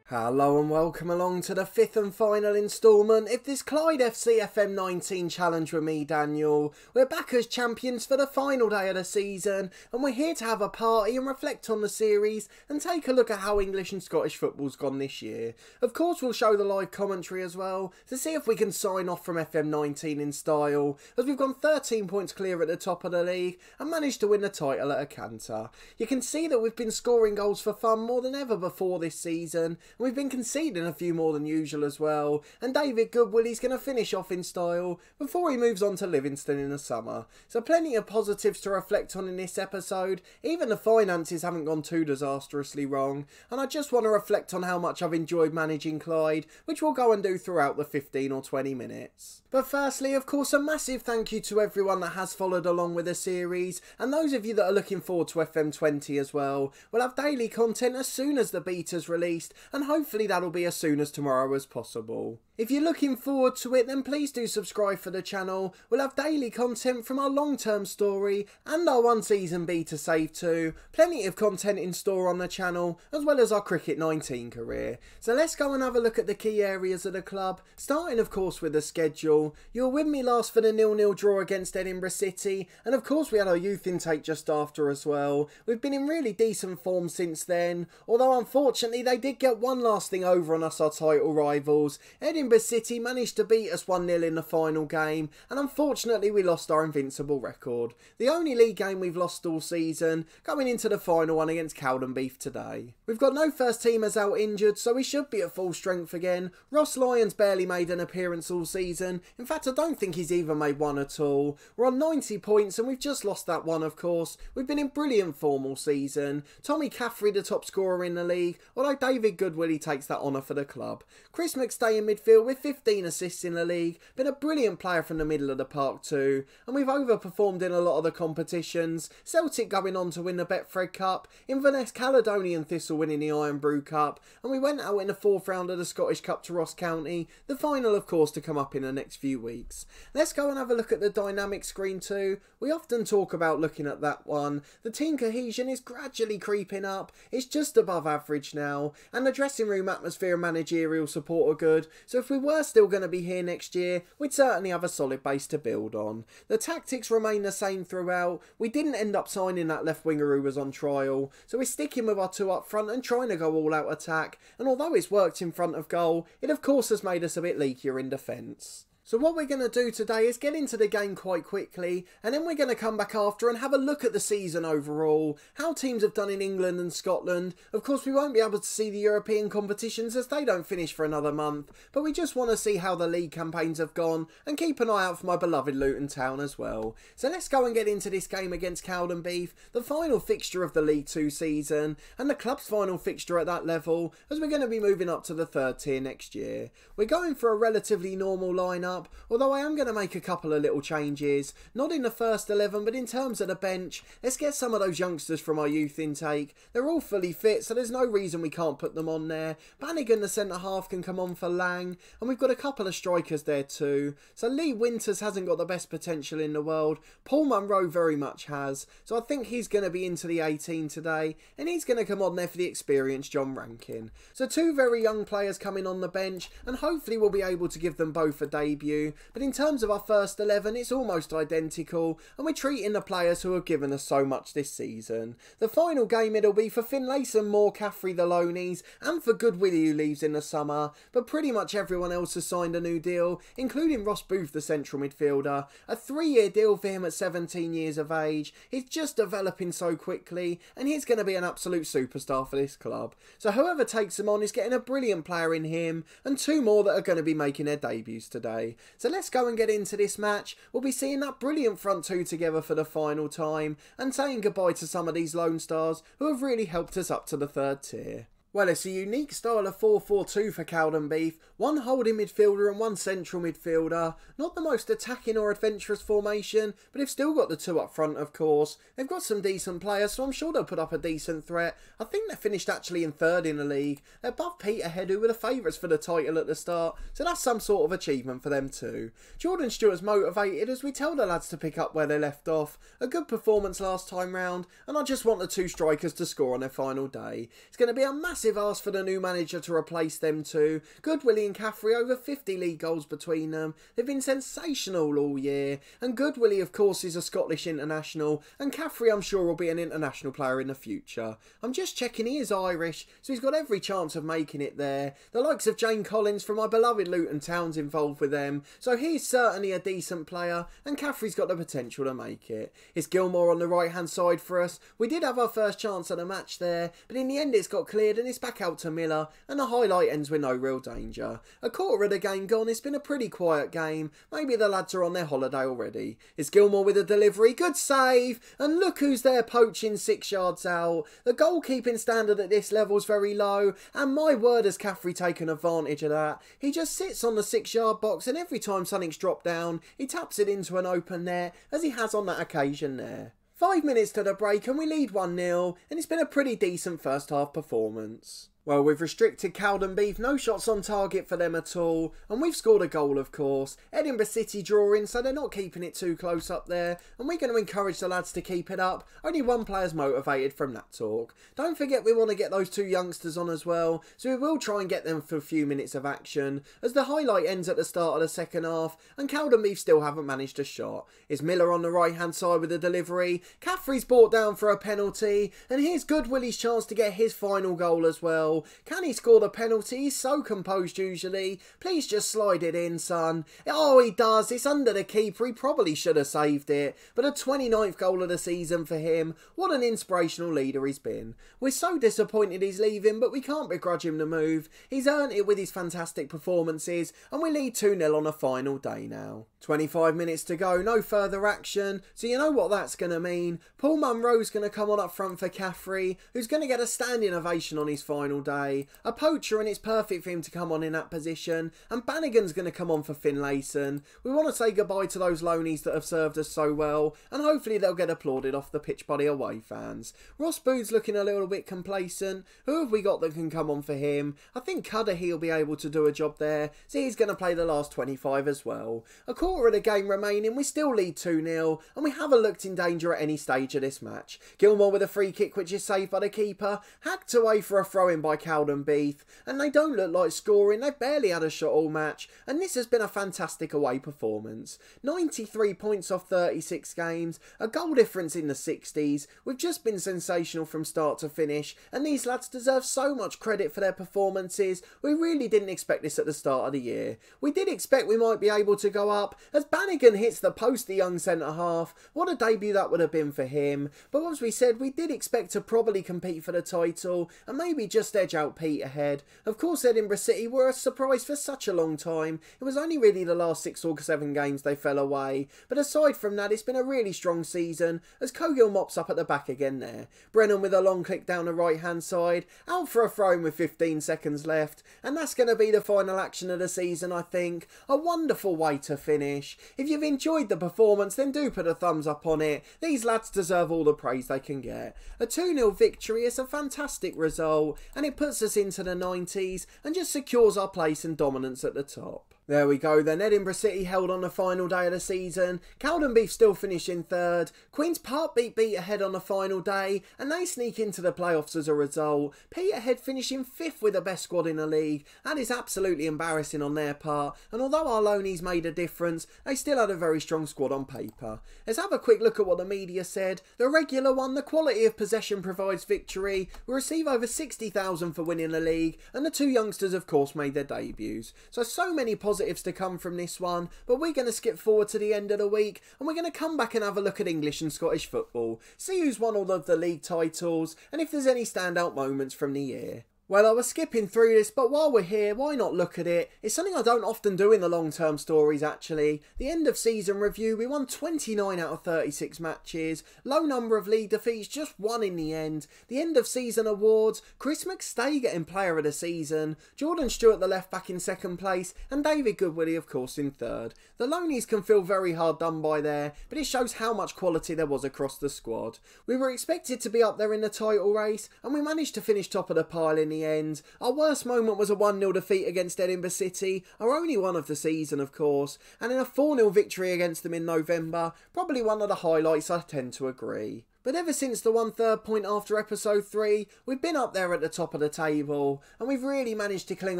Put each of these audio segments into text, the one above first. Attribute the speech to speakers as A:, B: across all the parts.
A: Hello and welcome along to the fifth and final instalment of this Clyde FC FM19 challenge with me, Daniel. We're back as champions for the final day of the season, and we're here to have a party and reflect on the series and take a look at how English and Scottish football's gone this year. Of course, we'll show the live commentary as well to see if we can sign off from FM19 in style, as we've gone 13 points clear at the top of the league and managed to win the title at a canter. You can see that we've been scoring goals for fun more than ever before this season. We've been conceding a few more than usual as well, and David Goodwilly's going to finish off in style before he moves on to Livingston in the summer. So plenty of positives to reflect on in this episode. Even the finances haven't gone too disastrously wrong, and I just want to reflect on how much I've enjoyed managing Clyde, which we'll go and do throughout the 15 or 20 minutes. But firstly, of course, a massive thank you to everyone that has followed along with the series, and those of you that are looking forward to FM20 as well. We'll have daily content as soon as the beta's released, and hopefully that'll be as soon as tomorrow as possible. If you're looking forward to it, then please do subscribe for the channel. We'll have daily content from our long-term story and our one-season beta save too. Plenty of content in store on the channel, as well as our Cricket 19 career. So let's go and have a look at the key areas of the club, starting of course with the schedule. You were with me last for the 0-0 draw against Edinburgh City, and of course we had our youth intake just after as well. We've been in really decent form since then, although unfortunately they did get one last thing over on us, our title rivals. Edinburgh City managed to beat us 1-0 in the final game, and unfortunately we lost our invincible record. The only league game we've lost all season, going into the final one against Cowdenbeath today. We've got no first teamers out injured, so we should be at full strength again. Ross Lyons barely made an appearance all season. In fact, I don't think he's even made one at all. We're on 90 points and we've just lost that one, of course. We've been in brilliant form all season. Tommy Caffrey the top scorer in the league, although David Goodwilly takes that honour for the club. Chris McStay in midfield with 15 assists in the league, been a brilliant player from the middle of the park too, and we've overperformed in a lot of the competitions. Celtic going on to win the Betfred Cup, Inverness Caledonian Thistle winning the Iron Brew Cup, and we went out in the fourth round of the Scottish Cup to Ross County, the final of course to come up in the next few weeks. Let's go and have a look at the dynamic screen too. We often talk about looking at that one. The team cohesion is gradually creeping up, it's just above average now, and the dressing room atmosphere and managerial support are good, so if we were still going to be here next year, we'd certainly have a solid base to build on. The tactics remain the same throughout. We didn't end up signing that left winger who was on trial, so we're sticking with our two up front and trying to go all out attack, and although it's worked in front of goal, it of course has made us a bit leakier in defence. So what we're going to do today is get into the game quite quickly, and then we're going to come back after and have a look at the season overall, how teams have done in England and Scotland. Of course we won't be able to see the European competitions as they don't finish for another month, but we just want to see how the league campaigns have gone and keep an eye out for my beloved Luton Town as well. So let's go and get into this game against Cowdenbeath, the final fixture of the League Two season, and the club's final fixture at that level, as we're going to be moving up to the third tier next year. We're going for a relatively normal lineup, although I am going to make a couple of little changes, not in the first 11 but in terms of the bench. Let's get some of those youngsters from our youth intake. They're all fully fit, so there's no reason we can't put them on there. Bannigan the centre half can come on for Lang, and we've got a couple of strikers there too. So Lee Winters hasn't got the best potential in the world, Paul Munro very much has, so I think he's going to be into the 18 today, and he's going to come on there for the experienced John Rankin. So two very young players coming on the bench, and hopefully we'll be able to give them both a debut. But in terms of our first 11, it's almost identical, and we're treating the players who have given us so much this season. The final game it'll be for Finlayson, Moore, Caffrey the loanies, and for Goodwilly who leaves in the summer, but pretty much everyone else has signed a new deal, including Ross Booth the central midfielder. A 3-year deal for him at 17 years of age. He's just developing so quickly, and he's going to be an absolute superstar for this club. So whoever takes him on is getting a brilliant player in him, and two more that are going to be making their debuts today. So let's go and get into this match. We'll be seeing that brilliant front two together for the final time, and saying goodbye to some of these Lone Stars who have really helped us up to the third tier. Well, it's a unique style of 4-4-2 for Cowdenbeath, one holding midfielder and one central midfielder. Not the most attacking or adventurous formation, but they've still got the two up front of course. They've got some decent players, so I'm sure they'll put up a decent threat. I think they finished actually in third in the league. They're above Peterhead, who were the favourites for the title at the start, so that's some sort of achievement for them too. Jordan Stewart's motivated as we tell the lads to pick up where they left off. A good performance last time round, and I just want the two strikers to score on their final day. It's going to be a massive massive ask for the new manager to replace them two. Goodwillie and Caffrey, over 50 league goals between them. They've been sensational all year. And Goodwillie, of course, is a Scottish international, and Caffrey, I'm sure, will be an international player in the future. I'm just checking, he is Irish, so he's got every chance of making it there. The likes of Jane Collins from my beloved Luton Town's involved with them, so he's certainly a decent player, and Caffrey's got the potential to make it. It's Gilmore on the right hand side for us. We did have our first chance at a match there, but in the end it's got cleared and it's back out to Miller, and the highlight ends with no real danger. A quarter of the game gone, it's been a pretty quiet game. Maybe the lads are on their holiday already. It's Gilmore with a delivery, good save, and look who's there poaching 6 yards out. The goalkeeping standard at this level is very low, and my word has Caffrey taken advantage of that. He just sits on the 6-yard box, and every time something's dropped down, he taps it into an open net, as he has on that occasion there. 5 minutes to the break and we lead 1-0, and it's been a pretty decent first half performance. Well, we've restricted Cowdenbeath, no shots on target for them at all, and we've scored a goal, of course. Edinburgh City drawing, so they're not keeping it too close up there, and we're going to encourage the lads to keep it up. Only one player's motivated from that talk. Don't forget we want to get those 2 youngsters on as well, so we will try and get them for a few minutes of action, as the highlight ends at the start of the second half, and Cowdenbeath still haven't managed a shot. It's Miller on the right-hand side with the delivery. Caffrey's brought down for a penalty, and here's Goodwillie's chance to get his final goal as well. Can he score the penalty? He's so composed usually. Please just slide it in, son. Oh, he does. It's under the keeper. He probably should have saved it. But a 29th goal of the season for him. What an inspirational leader he's been. We're so disappointed he's leaving, but we can't begrudge him the move. He's earned it with his fantastic performances, and we lead 2-0 on a final day now. 25 minutes to go, no further action, so you know what that's going to mean. Paul Munro's going to come on up front for Caffrey, who's going to get a standing ovation on his final day. A poacher, and it's perfect for him to come on in that position, and Bannigan's going to come on for Finlayson. We want to say goodbye to those loanies that have served us so well, and hopefully they'll get applauded off the pitch by the away fans. Ross Bood's looking a little bit complacent. Who have we got that can come on for him? I think Cudahy will be able to do a job there, so he's going to play the last 25 as well. A quarter of the game remaining, we still lead 2-0, and we haven't looked in danger at any stage of this match. Gilmore with a free kick which is saved by the keeper, hacked away for a throw-in by Cowdenbeath, and they don't look like scoring. They've barely had a shot all match, and this has been a fantastic away performance. 93 points off 36 games, a goal difference in the 60s. We've just been sensational from start to finish, and these lads deserve so much credit for their performances. We really didn't expect this at the start of the year. We did expect we might be able to go up, as Bannigan hits the post, the young centre-half. What a debut that would have been for him. But as we said, we did expect to probably compete for the title, and maybe just edge out Peterhead. Of course, Edinburgh City were a surprise for such a long time. It was only really the last 6 or 7 games they fell away. But aside from that, it's been a really strong season, as Cogill mops up at the back again there. Brennan with a long click down the right-hand side, out for a throw-in with 15 seconds left, and that's going to be the final action of the season, I think. A wonderful way to finish. If you've enjoyed the performance, then do put a thumbs up on it. These lads deserve all the praise they can get. A 2-0 victory is a fantastic result, and it puts us into the 90s and just secures our place and dominance at the top. There we go then, Edinburgh City held on the final day of the season, Cowdenbeath still finishing 3rd, Queen's Park beat Peterhead on the final day, and they sneak into the playoffs as a result. Peterhead finishing 5th with the best squad in the league. That is absolutely embarrassing on their part, and although our loanies made a difference, they still had a very strong squad on paper. Let's have a quick look at what the media said. The regular one, the quality of possession provides victory. We receive over 60,000 for winning the league, and the 2 youngsters of course made their debuts. So many positives to come from this one, but we're going to skip forward to the end of the week, and we're going to come back and have a look at English and Scottish football, see who's won all of the league titles, and if there's any standout moments from the year. Well, I was skipping through this, but while we're here, why not look at it? It's something I don't often do in the long-term stories, actually. The end-of-season review, we won 29 out of 36 matches, low number of league defeats, just 1 in the end. The end-of-season awards, Chris McStay getting player of the season, Jordan Stewart the left-back in 2nd place, and David Goodwillie, of course, in 3rd. The loanies can feel very hard done by there, but it shows how much quality there was across the squad. We were expected to be up there in the title race, and we managed to finish top of the pile in the end. Our worst moment was a 1-0 defeat against Edinburgh City, our only one of the season of course, and in a 4-0 victory against them in November, probably one of the highlights, I tend to agree. But ever since the 1/3 point after episode 3, we've been up there at the top of the table, and we've really managed to cling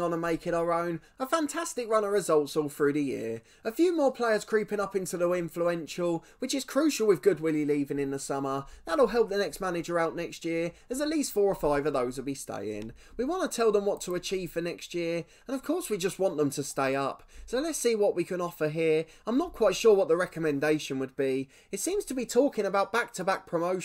A: on and make it our own. A fantastic run of results all through the year. A few more players creeping up into the influential, which is crucial with Good Willie leaving in the summer. That'll help the next manager out next year, as at least 4 or 5 of those will be staying. We want to tell them what to achieve for next year, and of course we just want them to stay up. So let's see what we can offer here. I'm not quite sure what the recommendation would be. It seems to be talking about back-to-back promotions.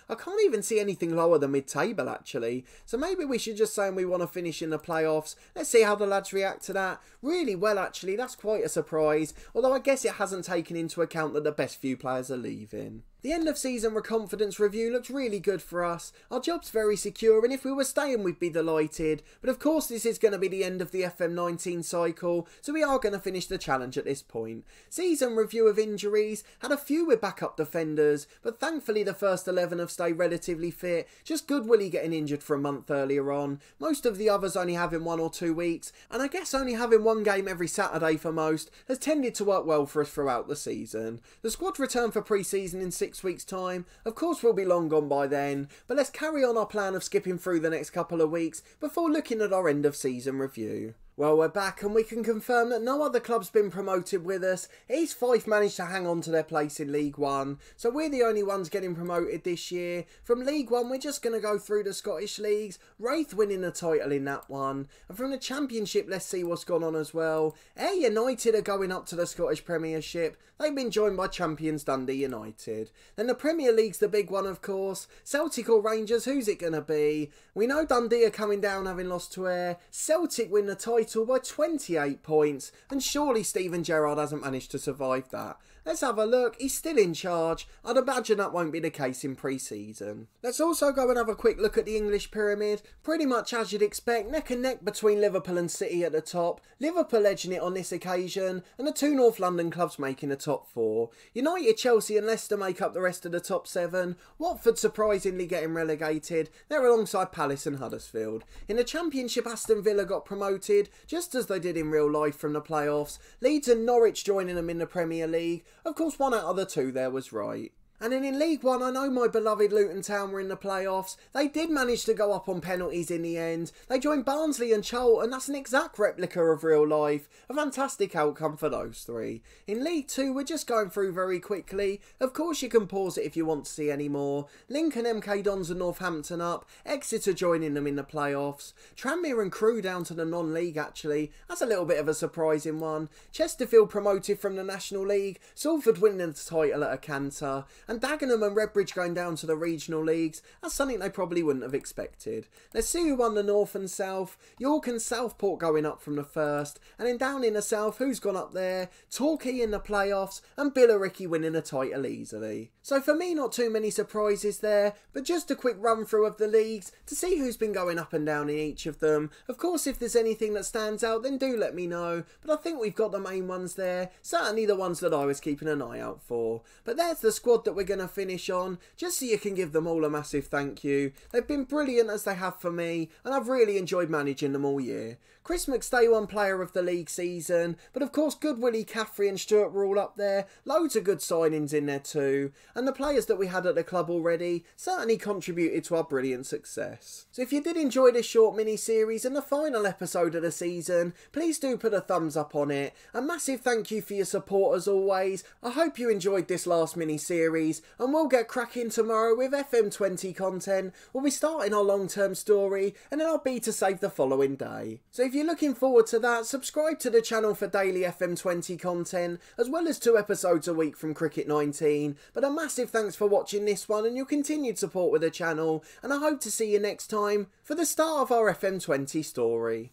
A: I can't even see anything lower than mid-table actually, so maybe we should just say we want to finish in the playoffs. Let's see how the lads react to that. Really well actually, that's quite a surprise, although I guess it hasn't taken into account that the best few players are leaving. The end of season confidence review looks really good for us. Our job's very secure, and if we were staying we'd be delighted. But of course this is going to be the end of the FM19 cycle, so we are going to finish the challenge at this point. Season review of injuries, had a few with backup defenders, but thankfully the first 11 have stayed relatively fit. Just Good Willie getting injured for a month earlier on. Most of the others only having 1 or 2 weeks, and I guess only having 1 game every Saturday for most has tended to work well for us throughout the season. The squad return for pre-season in 6 weeks time. Of course we'll be long gone by then, but let's carry on our plan of skipping through the next couple of weeks before looking at our end of season review. Well, we're back and we can confirm that no other club's been promoted with us. East Fife managed to hang on to their place in League One, so we're the only ones getting promoted this year. From League One, we're just going to go through the Scottish Leagues, Wraith winning the title in that one. And from the Championship, let's see what's gone on as well. Ayr United are going up to the Scottish Premiership. They've been joined by champions Dundee United. Then the Premier League's the big one, of course. Celtic or Rangers, who's it going to be? We know Dundee are coming down having lost to Ayr. Celtic win the title by 28 points, and surely Steven Gerrard hasn't managed to survive that. Let's have a look. He's still in charge. I'd imagine that won't be the case in pre-season. Let's also go and have a quick look at the English pyramid. Pretty much as you'd expect, neck and neck between Liverpool and City at the top. Liverpool edging it on this occasion, and the 2 North London clubs making the top 4. United, Chelsea and Leicester make up the rest of the top 7. Watford surprisingly getting relegated. They're alongside Palace and Huddersfield. In the Championship, Aston Villa got promoted, just as they did in real life from the playoffs. Leeds and Norwich joining them in the Premier League. Of course, 1 out of the 2 there was right. And then in League One, I know my beloved Luton Town were in the playoffs. They did manage to go up on penalties in the end. They joined Barnsley and Charlton. That's an exact replica of real life. A fantastic outcome for those 3. In League 2, we're just going through very quickly. Of course, you can pause it if you want to see any more. Lincoln, MK Dons and Northampton up. Exeter joining them in the playoffs. Tranmere and Crewe down to the non-league actually. That's a little bit of a surprising one. Chesterfield promoted from the National League. Salford winning the title at a canter. And Dagenham and Redbridge going down to the regional leagues. That's something they probably wouldn't have expected. Let's see who won the North and South. York and Southport going up from the first. And then down in the South, who's gone up there? Torquay in the playoffs and Billericay winning the title easily. So for me, not too many surprises there, but just a quick run through of the leagues to see who's been going up and down in each of them. Of course, if there's anything that stands out, then do let me know. But I think we've got the main ones there. Certainly the ones that I was keeping an eye out for. But there's the squad that we're going to finish on, just so you can give them all a massive thank you. They've been brilliant as they have for me, and I've really enjoyed managing them all year. Chris McStay won player of the league season, but of course Good Willie, Caffrey and Stewart were all up there. Loads of good signings in there too, and the players that we had at the club already certainly contributed to our brilliant success. So if you did enjoy this short mini-series and the final episode of the season, please do put a thumbs up on it. A massive thank you for your support as always. I hope you enjoyed this last mini-series, and we'll get cracking tomorrow with FM20 content. We'll be starting our long-term story, and then I'll be to save the following day. So if you're looking forward to that, subscribe to the channel for daily FM20 content, as well as 2 episodes a week from Cricket 19. But a massive thanks for watching this one and your continued support with the channel, and I hope to see you next time for the start of our FM20 story.